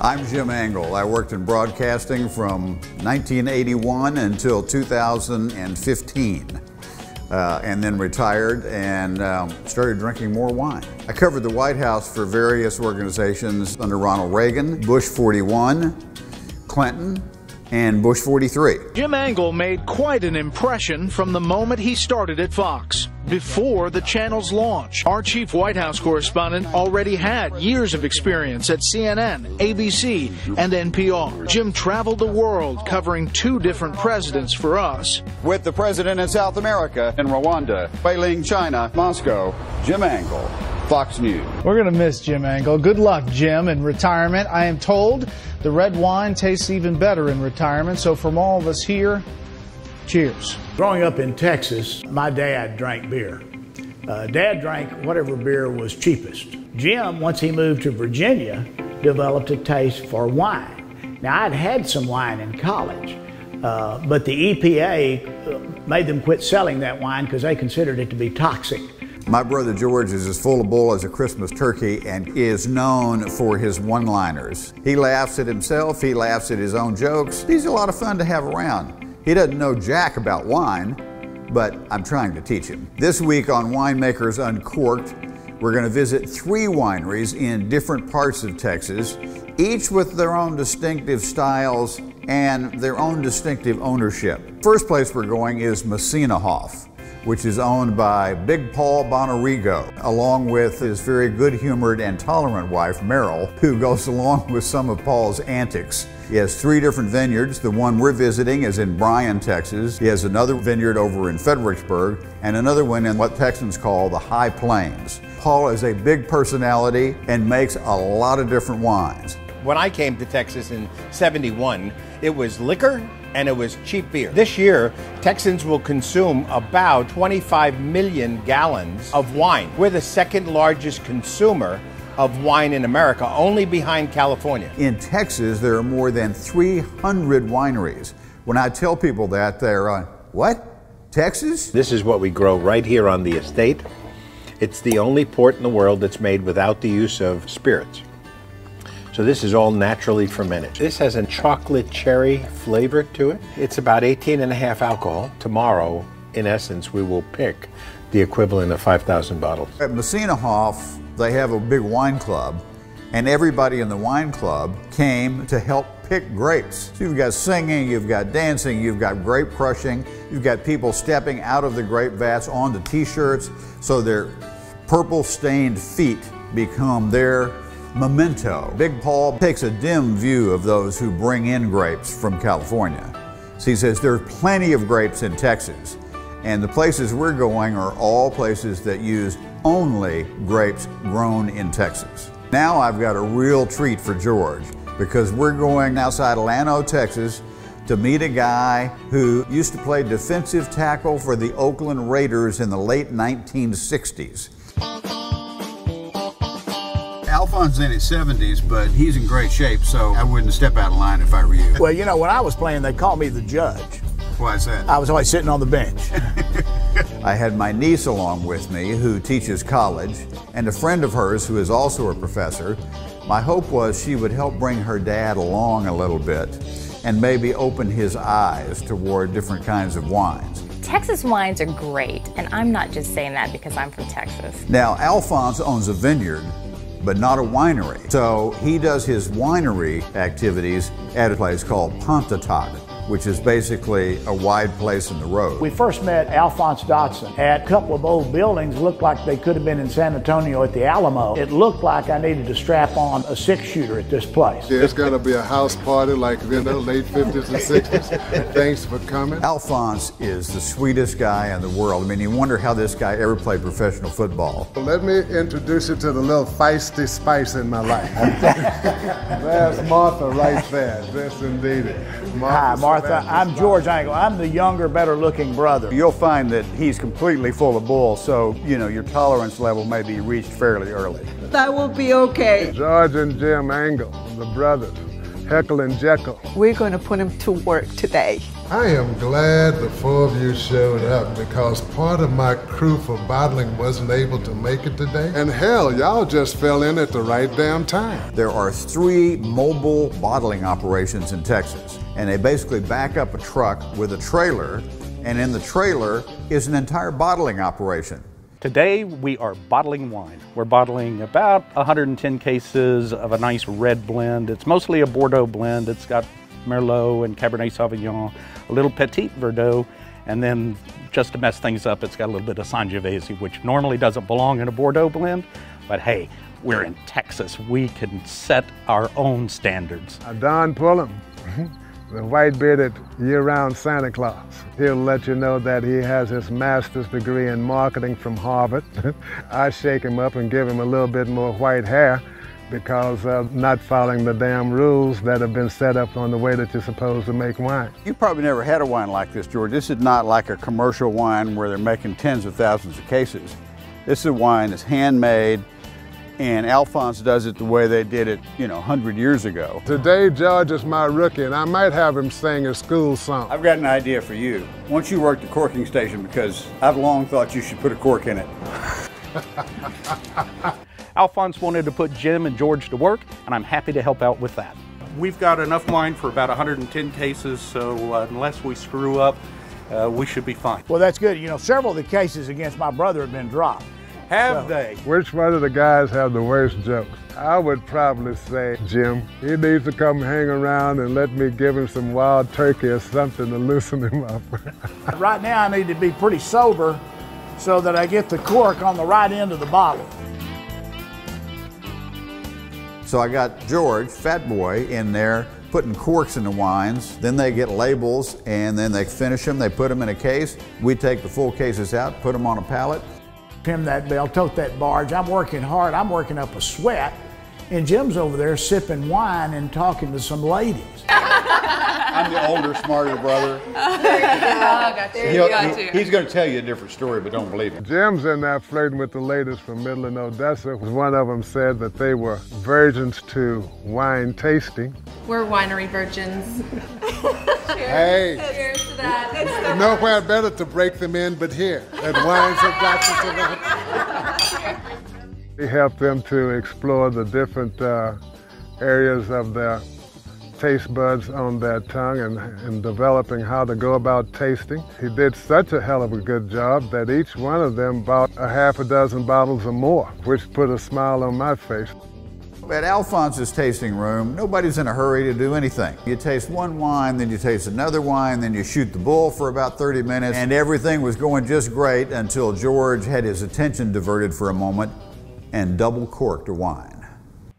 I'm Jim Angle. I worked in broadcasting from 1981 until 2015. And then retired and started drinking more wine. I covered the White House for various organizations under Ronald Reagan, Bush 41, Clinton, and Bush 43. Jim Angle made quite an impression from the moment he started at Fox. Before the channel's launch, our chief White House correspondent already had years of experience at CNN, ABC, and NPR. Jim traveled the world covering 2 different presidents for us. With the president in South America, in Rwanda, Beijing, China, Moscow, Jim Angle, Fox News. We're going to miss Jim Angle. Good luck, Jim, in retirement. I am told the red wine tastes even better in retirement, so from all of us here, cheers. Growing up in Texas, my dad drank beer. Dad drank whatever beer was cheapest. Jim, once he moved to Virginia, developed a taste for wine. Now, I'd had some wine in college, but the EPA made them quit selling that wine because they considered it to be toxic. My brother George is as full of bull as a Christmas turkey and is known for his one-liners. He laughs at himself, he laughs at his own jokes. He's a lot of fun to have around. He doesn't know jack about wine, but I'm trying to teach him. This week on Winemakers Uncorked, we're going to visit 3 wineries in different parts of Texas, each with their own distinctive styles and their own distinctive ownership. First place we're going is Messina Hall, which is owned by Big Paul Bonarigo, along with his very good-humored and tolerant wife, Meryl, who goes along with some of Paul's antics. He has 3 different vineyards. The one we're visiting is in Bryan, Texas. He has another vineyard over in Fredericksburg, and another one in what Texans call the High Plains. Paul is a big personality and makes a lot of different wines. When I came to Texas in '71, it was liquor and it was cheap beer. This year, Texans will consume about 25 million gallons of wine. We're the 2nd largest consumer of wine in America, only behind California. In Texas, there are more than 300 wineries. When I tell people that, they're what? Texas? This is what we grow right here on the estate. It's the only port in the world that's made without the use of spirits. So this is all naturally fermented. This has a chocolate cherry flavor to it. It's about 18.5 alcohol. Tomorrow, in essence, we will pick the equivalent of 5,000 bottles. At Messina Hall, they have a big wine club, and everybody in the wine club came to help pick grapes. So you've got singing, you've got dancing, you've got grape crushing, you've got people stepping out of the grape vats onto t-shirts, so their purple-stained feet become their memento. Big Paul takes a dim view of those who bring in grapes from California. So he says there's plenty of grapes in Texas, and the places we're going are all places that use only grapes grown in Texas. Now I've got a real treat for George, because we're going outside Llano, Texas, to meet a guy who used to play defensive tackle for the Oakland Raiders in the late 1960s. Alphonse is in his 70s, but he's in great shape, so I wouldn't step out of line if I were you. Well, you know, when I was playing, they called me the judge. Why is that? I was always sitting on the bench. I had my niece along with me who teaches college, and a friend of hers who is also a professor. My hope was she would help bring her dad along a little bit and maybe open his eyes toward different kinds of wines. Texas wines are great, and I'm not just saying that because I'm from Texas. Now, Alphonse owns a vineyard, but not a winery. So he does his winery activities at a place called Pontotoc, which is basically a wide place in the road. We first met Alphonse Dotson at a couple of old buildings. Looked like they could have been in San Antonio at the Alamo. It looked like I needed to strap on a 6-shooter at this place. Yeah, it's gonna be a house party like in the late 50s and 60s. Thanks for coming. Alphonse is the sweetest guy in the world. I mean, you wonder how this guy ever played professional football. Let me introduce you to the little feisty spice in my life. There's Martha right there. Yes, indeed. Hi, Martha. I'm George Angle. I'm the younger, better-looking brother. You'll find that he's completely full of bull, so, you know, your tolerance level may be reached fairly early. That will be okay. George and Jim Angle, the brothers, Heckle and Jekyll. We're going to put him to work today. I am glad the four of you showed up because part of my crew for bottling wasn't able to make it today. And hell, y'all just fell in at the right damn time. There are 3 mobile bottling operations in Texas, and they basically back up a truck with a trailer, and in the trailer is an entire bottling operation. Today we are bottling wine. We're bottling about 110 cases of a nice red blend. It's mostly a Bordeaux blend. It's got Merlot and Cabernet Sauvignon, a little Petit Verdot, and then just to mess things up, it's got a little bit of Sangiovese, which normally doesn't belong in a Bordeaux blend, but hey, we're in Texas. We can set our own standards. Don Pullum, the white-bearded year-round Santa Claus. He'll let you know that he has his master's degree in marketing from Harvard. I shake him up and give him a little bit more white hair because of not following the damn rules that have been set up on the way that you're supposed to make wine. You probably never had a wine like this, George. This is not like a commercial wine where they're making tens of thousands of cases. This is a wine that's handmade, and Alphonse does it the way they did it, 100 years ago. Today, George is my rookie, and I might have him sing a school song. I've got an idea for you. Once you work the corking station, because I've long thought you should put a cork in it. Alphonse wanted to put Jim and George to work, and I'm happy to help out with that. We've got enough wine for about 110 cases, so unless we screw up, we should be fine. Well, that's good. Several of the cases against my brother have been dropped. Have they? Which one of the guys have the worst jokes? I would probably say Jim. He needs to come hang around and let me give him some wild turkey or something to loosen him up. Right now, I need to be pretty sober so that I get the cork on the right end of the bottle. So I got George, fat boy, in there putting corks in the wines. Then they get labels, and then they finish them. They put them in a case. We take the full cases out, put them on a pallet. Pin that bell, tote that barge. I'm working hard. I'm working up a sweat. And Jim's over there sipping wine and talking to some ladies. I'm the older, smarter brother. He's going to tell you a different story, but don't believe him. Jim's in there flirting with the ladies from Midland, Odessa. One of them said that they were virgins to wine tasting. We're winery virgins. Hey, cheers to that. Nowhere better to break them in but here at Wines of Dr. We helped them to explore the different areas of their taste buds on their tongue and developing how to go about tasting. He did such a hell of a good job that each one of them bought a half a dozen bottles or more, which put a smile on my face. At Alphonse's tasting room, nobody's in a hurry to do anything. You taste one wine, then you taste another wine, then you shoot the bull for about 30 minutes, and everything was going just great until George had his attention diverted for a moment and double corked a wine.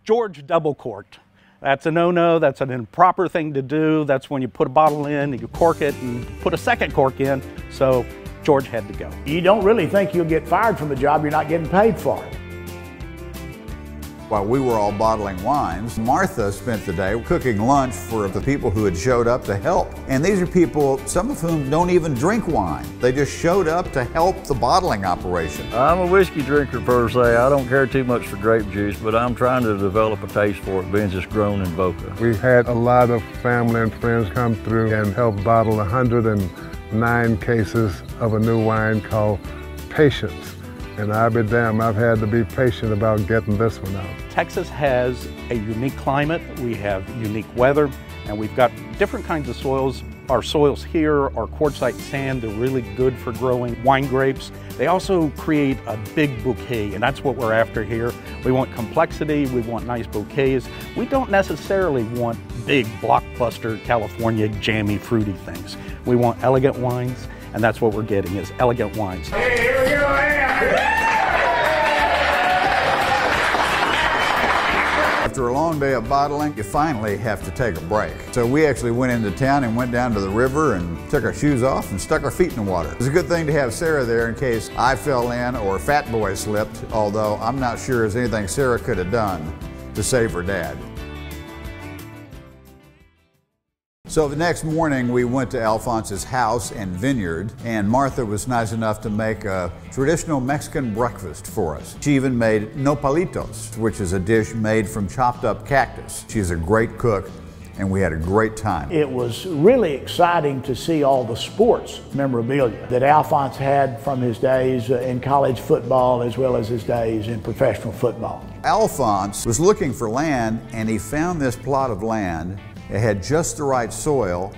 George double corked. That's a no-no, that's an improper thing to do. That's when you put a bottle in and you cork it and put a second cork in, so George had to go. You don't really think you'll get fired from a job you're not getting paid for. While we were all bottling wines, Martha spent the day cooking lunch for the people who had showed up to help. And these are people, some of whom don't even drink wine. They just showed up to help the bottling operation. I'm a whiskey drinker per se. I don't care too much for grape juice, but I'm trying to develop a taste for it, being just grown in Boca. We had a lot of family and friends come through and help bottle 109 cases of a new wine called Patience. And I'll be damned, I've had to be patient about getting this one out. Texas has a unique climate, we have unique weather, and we've got different kinds of soils. Our soils here are quartzite sand. They're really good for growing wine grapes. They also create a big bouquet, and that's what we're after here. We want complexity, we want nice bouquets. We don't necessarily want big blockbuster California jammy fruity things. We want elegant wines, and that's what we're getting is elegant wines. Hey, here we go, After a long day of bottling, you finally have to take a break. So we actually went into town and went down to the river and took our shoes off and stuck our feet in the water. It's a good thing to have Syrah there in case I fell in or Fat Boy slipped, although I'm not sure there's anything Syrah could have done to save her dad. So the next morning we went to Alphonse's house and vineyard, and Martha was nice enough to make a traditional Mexican breakfast for us. She even made nopalitos, which is a dish made from chopped up cactus. She's a great cook, and we had a great time. It was really exciting to see all the sports memorabilia that Alphonse had from his days in college football as well as his days in professional football. Alphonse was looking for land, and he found this plot of land. It had just the right soil,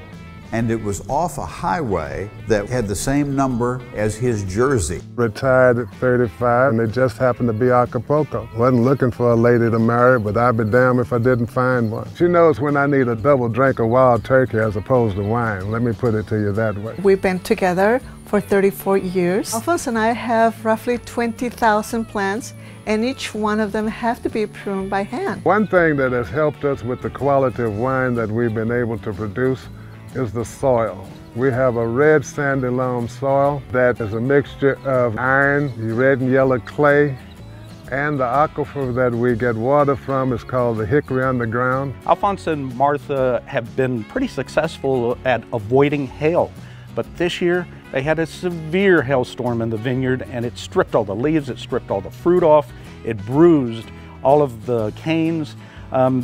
and it was off a highway that had the same number as his jersey. Retired at 35, and it just happened to be Acapulco. Wasn't looking for a lady to marry, but I'd be damned if I didn't find one. She knows when I need a double drink of wild turkey as opposed to wine. Let me put it to you that way. We've been together for 34 years. Alphonse and I have roughly 20,000 plants, and each one of them have to be pruned by hand. One thing that has helped us with the quality of wine that we've been able to produce is the soil. We have a red sandy loam soil that is a mixture of iron, red and yellow clay, and the aquifer that we get water from is called the Hickory Underground. Alphonse and Martha have been pretty successful at avoiding hail, but this year they had a severe hailstorm in the vineyard, and it stripped all the leaves, it stripped all the fruit off, it bruised all of the canes.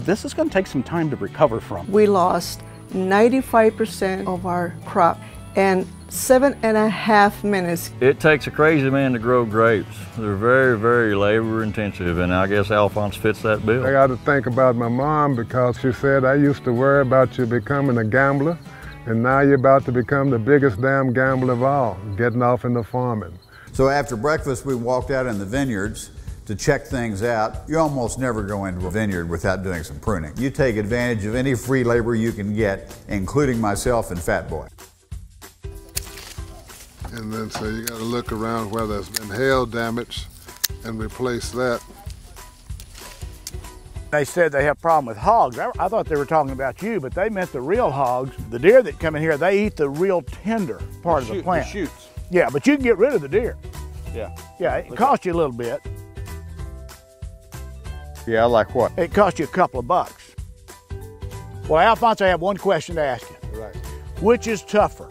This is going to take some time to recover from. We lost 95% of our crop in 7.5 minutes. It takes a crazy man to grow grapes. They're very, very labor intensive, and I guess Alphonse fits that bill. I got to think about my mom because she said, I used to worry about you becoming a gambler, and now you're about to become the biggest damn gambler of all, getting off into farming. So after breakfast, we walked out in the vineyards to check things out. You almost never go into a vineyard without doing some pruning. You take advantage of any free labor you can get, including myself and Fat Boy. And then so you got to look around where there's been hail damage and replace that. They said they have a problem with hogs. I thought they were talking about you, but they meant the real hogs. The deer that come in here, they eat the real tender part of the plant. The shoots. Yeah, but you can get rid of the deer. Yeah. Yeah, it costs you a little bit. Yeah, like what? It costs you a couple of bucks. Well, Alphonse, I have one question to ask you. Right. Which is tougher,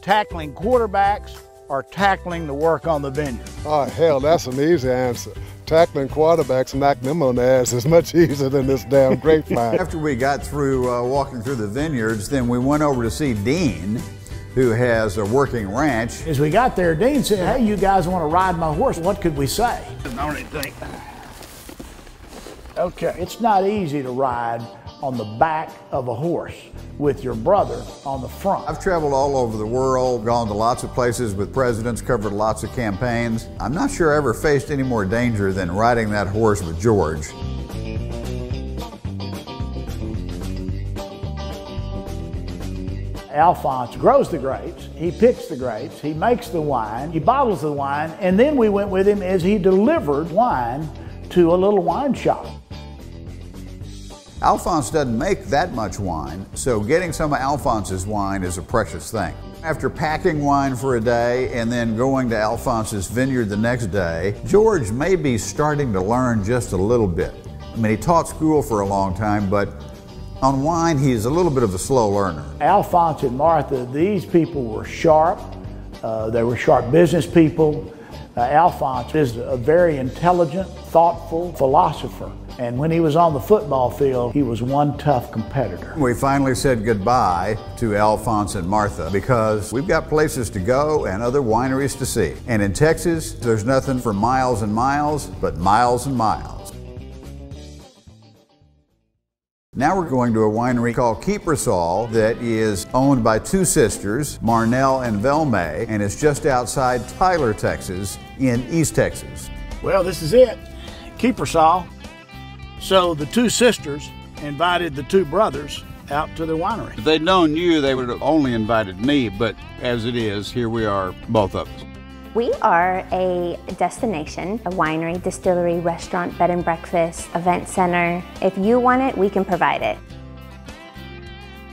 tackling quarterbacks or tackling the work on the vineyard? Oh, hell, that's an easy answer. Tackling quarterbacks and knocking them on the ass is much easier than this damn grapevine. After we got through walking through the vineyards, then we went over to see Dean, who has a working ranch. As we got there, Dean said, hey, you guys want to ride my horse? What could we say? Okay, it's not easy to ride on the back of a horse with your brother on the front. I've traveled all over the world, gone to lots of places with presidents, covered lots of campaigns. I'm not sure I ever faced any more danger than riding that horse with George. Alphonse grows the grapes, he picks the grapes, he makes the wine, he bottles the wine, and then we went with him as he delivered wine to a little wine shop. Alphonse doesn't make that much wine, so getting some of Alphonse's wine is a precious thing. After packing wine for a day and then going to Alphonse's vineyard the next day, George may be starting to learn just a little bit. I mean, he taught school for a long time, but on wine, he's a little bit of a slow learner. Alphonse and Martha, these people were sharp. They were sharp business people. Alphonse is a very intelligent, thoughtful philosopher. And when he was on the football field, he was one tough competitor. We finally said goodbye to Alphonse and Martha because we've got places to go and other wineries to see. And in Texas, there's nothing for miles and miles, but miles and miles. Now we're going to a winery called Kiepersol that is owned by two sisters, Marnell and Velmay, and it's just outside Tyler, Texas, in East Texas. Well, this is it, Kiepersol. So the two sisters invited the two brothers out to the winery. If they'd known you, they would have only invited me, but as it is, here we are, both of us. We are a destination, a winery, distillery, restaurant, bed and breakfast, event center. If you want it, we can provide it.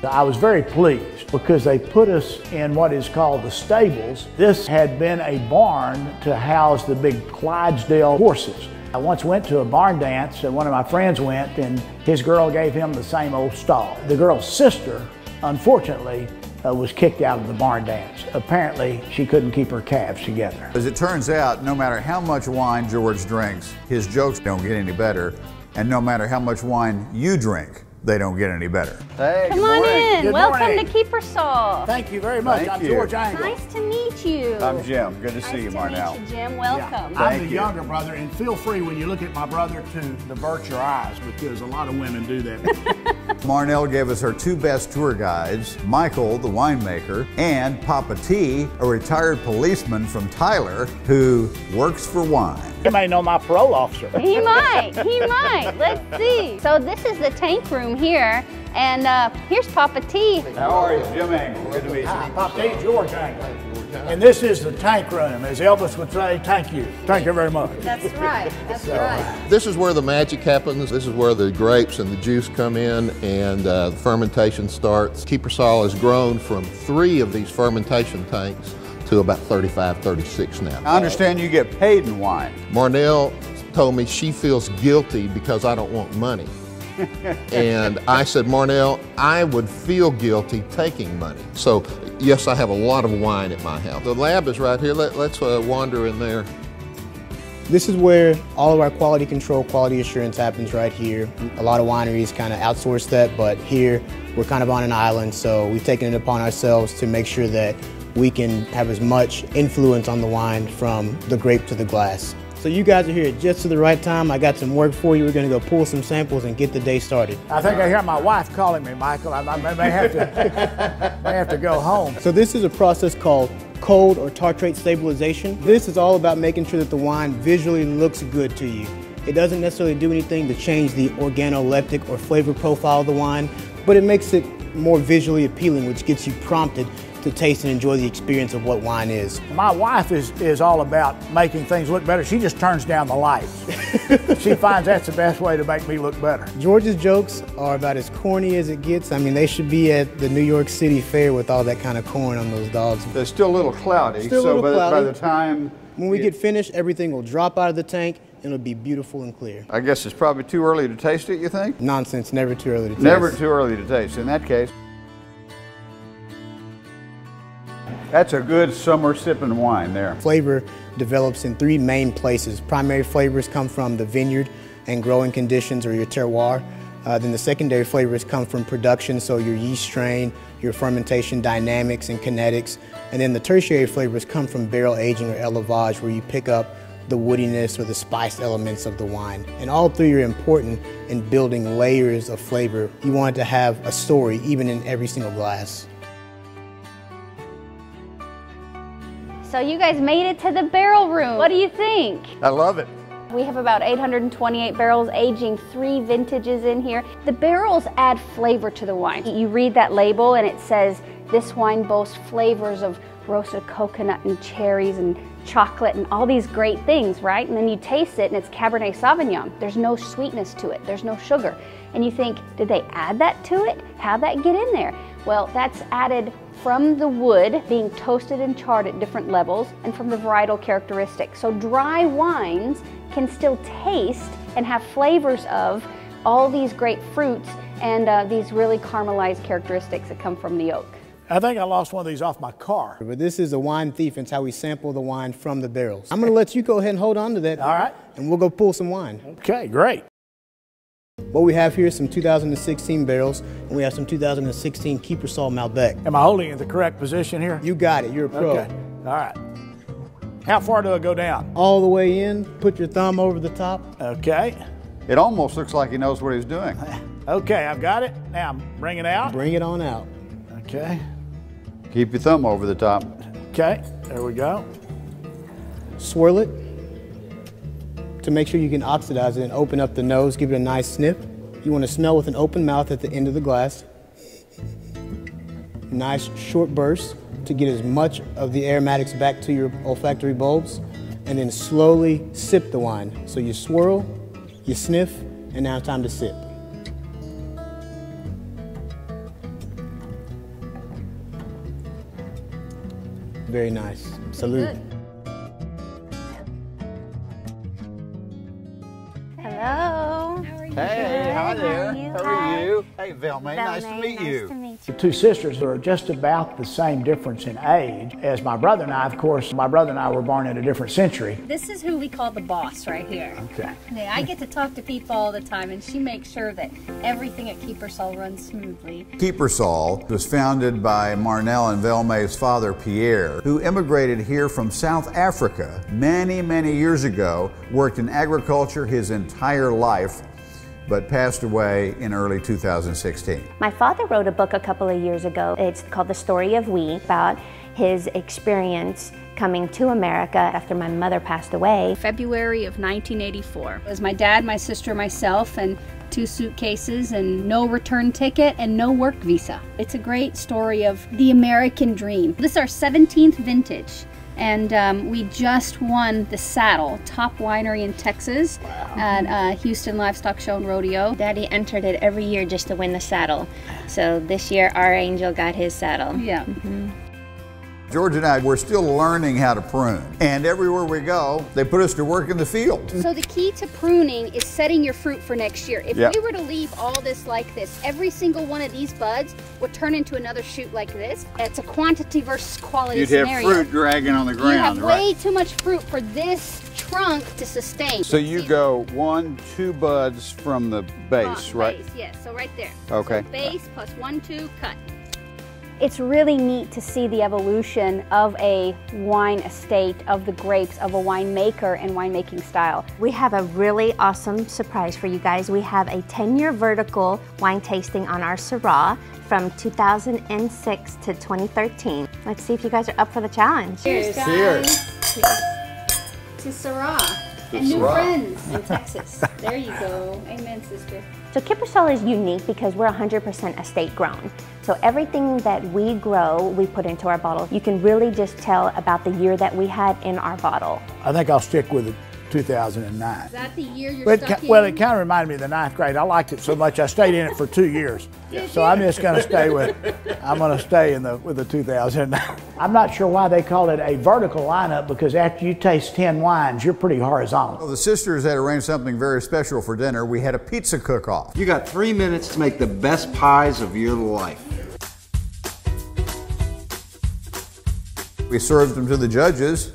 I was very pleased because they put us in what is called the stables. This had been a barn to house the big Clydesdale horses. I once went to a barn dance and one of my friends went and his girl gave him the same old stall. The girl's sister, unfortunately, was kicked out of the barn dance. Apparently, she couldn't keep her calves together. As it turns out, no matter how much wine George drinks, his jokes don't get any better. And no matter how much wine you drink, they don't get any better. Hey, Come on in. Good Welcome morning. to Keepersall. Thank you very much. Thank I'm you. George Angle. Nice to meet you. I'm Jim. Good to see you, Marnell. Nice to meet you, Jim. Welcome. I'm the younger brother, and feel free when you look at my brother to divert your eyes, because a lot of women do that. Marnell gave us her 2 best tour guides, Michael, the winemaker, and Papa T, a retired policeman from Tyler who works for wine. You may know my parole officer. He might. He might. Let's see. So this is the tank room here, and here's Papa T. How are you? Jim Angle. Good to meet you. Hi, Papa T, George Angle. And this is the tank room. As Elvis would say, thank you. Thank you very much. That's right. That's right. This is where the magic happens. This is where the grapes and the juice come in and the fermentation starts. Keepersall has grown from 3 of these fermentation tanks to about 35, 36 now. I understand you get paid in wine. Marnell told me she feels guilty because I don't want money. And I said, Marnell, I would feel guilty taking money. So yes, I have a lot of wine at my house. The lab is right here. Let's wander in there. This is where all of our quality control, quality assurance happens right here. A lot of wineries kind of outsource that, but here we're kind of on an island, so we've taken it upon ourselves to make sure that we can have as much influence on the wine from the grape to the glass. So you guys are here at just to the right time. I got some work for you. We're going to go pull some samples and get the day started. I think I hear my wife calling me, Michael. I may have to go home. So this is a process called cold or tartrate stabilization. This is all about making sure that the wine visually looks good to you. It doesn't necessarily do anything to change the organoleptic or flavor profile of the wine, but it makes it more visually appealing, which gets you prompted to taste and enjoy the experience of what wine is. My wife is all about making things look better. She just turns down the lights. She finds that's the best way to make me look better. George's jokes are about as corny as it gets. I mean, they should be at the New York City Fair with all that kind of corn on those dogs. They're still a little cloudy, by the time... When we get finished, everything will drop out of the tank and it'll be beautiful and clear. I guess it's probably too early to taste it, you think? Nonsense, never too early to taste. Never too early to taste, in that case. That's a good summer sipping wine there. Flavor develops in 3 main places. Primary flavors come from the vineyard and growing conditions or your terroir. Then the secondary flavors come from production, so your yeast strain, your fermentation dynamics and kinetics. And then the tertiary flavors come from barrel aging or élevage, where you pick up the woodiness or the spice elements of the wine. And all 3 are important in building layers of flavor. You want it to have a story even in every single glass. So you guys made it to the barrel room. What do you think? I love it. We have about 828 barrels aging 3 vintages in here. The barrels add flavor to the wine. You read that label and it says, this wine boasts flavors of roasted coconut and cherries and chocolate and all these great things, right? And then you taste it and it's Cabernet Sauvignon. There's no sweetness to it. There's no sugar. And you think, did they add that to it? How'd that get in there? Well, that's added from the wood being toasted and charred at different levels and from the varietal characteristics. So dry wines can still taste and have flavors of all these great fruits and these really caramelized characteristics that come from the oak. I think I lost one of these off my car. But this is a wine thief, and it's how we sample the wine from the barrels. I'm gonna let you go ahead and hold on to that. All right. And we'll go pull some wine. Okay, great. What we have here is some 2016 barrels, and we have some 2016 Keepersall Malbec. Am I holding it in the correct position here? You got it, you're a pro. Okay, all right. How far do I go down? All the way in, put your thumb over the top. Okay. It almost looks like he knows what he's doing. Okay, I've got it. Now bring it out. Bring it on out. Okay. Keep your thumb over the top. Okay, there we go. Swirl it to make sure you can oxidize it and open up the nose, give it a nice sniff. You want to smell with an open mouth at the end of the glass. Nice short bursts to get as much of the aromatics back to your olfactory bulbs, and then slowly sip the wine. So you swirl, you sniff, and now it's time to sip. Very nice. Salute. Hello. Hey, hi there. How How are you? Hey, Velma. Nice to meet you. Nice to meet The two sisters are just about the same difference in age as my brother and I. Of course, my brother and I were born in a different century. This is who we call the boss right here. Okay. Yeah, I get to talk to people all the time, and she makes sure that everything at Keepersall runs smoothly. Keepersall was founded by Marnell and Velmay's father, Pierre, who immigrated here from South Africa many, many years ago, worked in agriculture his entire life, but passed away in early 2016. My father wrote a book a couple of years ago. It's called The Story of We, about his experience coming to America after my mother passed away. February of 1984. It was my dad, my sister, myself, and 2 suitcases and no return ticket and no work visa. It's a great story of the American dream. This is our 17th vintage. And we just won the saddle, top winery in Texas at Houston Livestock Show and Rodeo. Daddy entered it every year just to win the saddle. So this year our angel got his saddle. Yeah. George and I were still learning how to prune. And everywhere we go, they put us to work in the field. So the key to pruning is setting your fruit for next year. If we were to leave all this like this, every single one of these buds would turn into another shoot like this. It's a quantity versus quality scenario. You'd have fruit dragging on the ground, You have right? way too much fruit for this trunk to sustain. So you go 1, 2 buds from the base, right? Base, yes, so right there. Okay. So base plus 1, 2, cut. It's really neat to see the evolution of a wine estate, of the grapes, of a winemaker and winemaking style. We have a really awesome surprise for you guys. We have a 10-year vertical wine tasting on our Syrah from 2006 to 2013. Let's see if you guys are up for the challenge. Cheers, guys. Cheers. To Syrah and new friends in Texas. There you go. Amen, sister. So Keepersall is unique because we're 100% estate grown. So everything that we grow, we put into our bottle. You can really just tell about the year that we had in our bottle. I think I'll stick with it. 2009. Is that the year you're stuck in? Well, it kind of reminded me of the 9th grade. I liked it so much I stayed in it for 2 years. So I'm just going to stay with. I'm going to stay with the 2009. I'm not sure why they call it a vertical lineup, because after you taste 10 wines, you're pretty horizontal. Well, the sisters had arranged something very special for dinner. We had a pizza cook-off. You got 3 minutes to make the best pies of your life. We served them to the judges,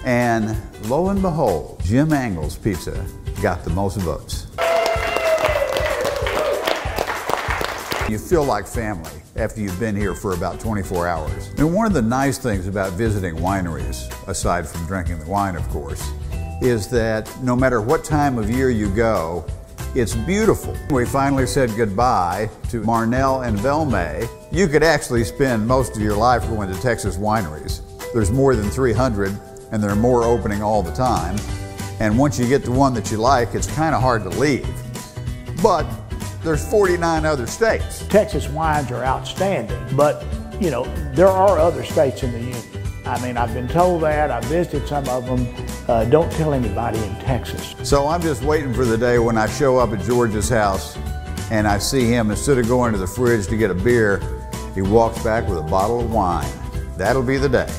and lo and behold, Jim Angle's pizza got the most votes. You feel like family after you've been here for about 24 hours. And one of the nice things about visiting wineries, aside from drinking the wine, of course, is that no matter what time of year you go, it's beautiful. We finally said goodbye to Marnell and Velmay. You could actually spend most of your life going to Texas wineries. There's more than 300, and there are more opening all the time. And once you get the one that you like, it's kind of hard to leave. But there's 49 other states. Texas wines are outstanding, but you know, there are other states in the union. I mean, I've been told that, I've visited some of them. Don't tell anybody in Texas. So I'm just waiting for the day when I show up at George's house and I see him, instead of going to the fridge to get a beer, he walks back with a bottle of wine. That'll be the day.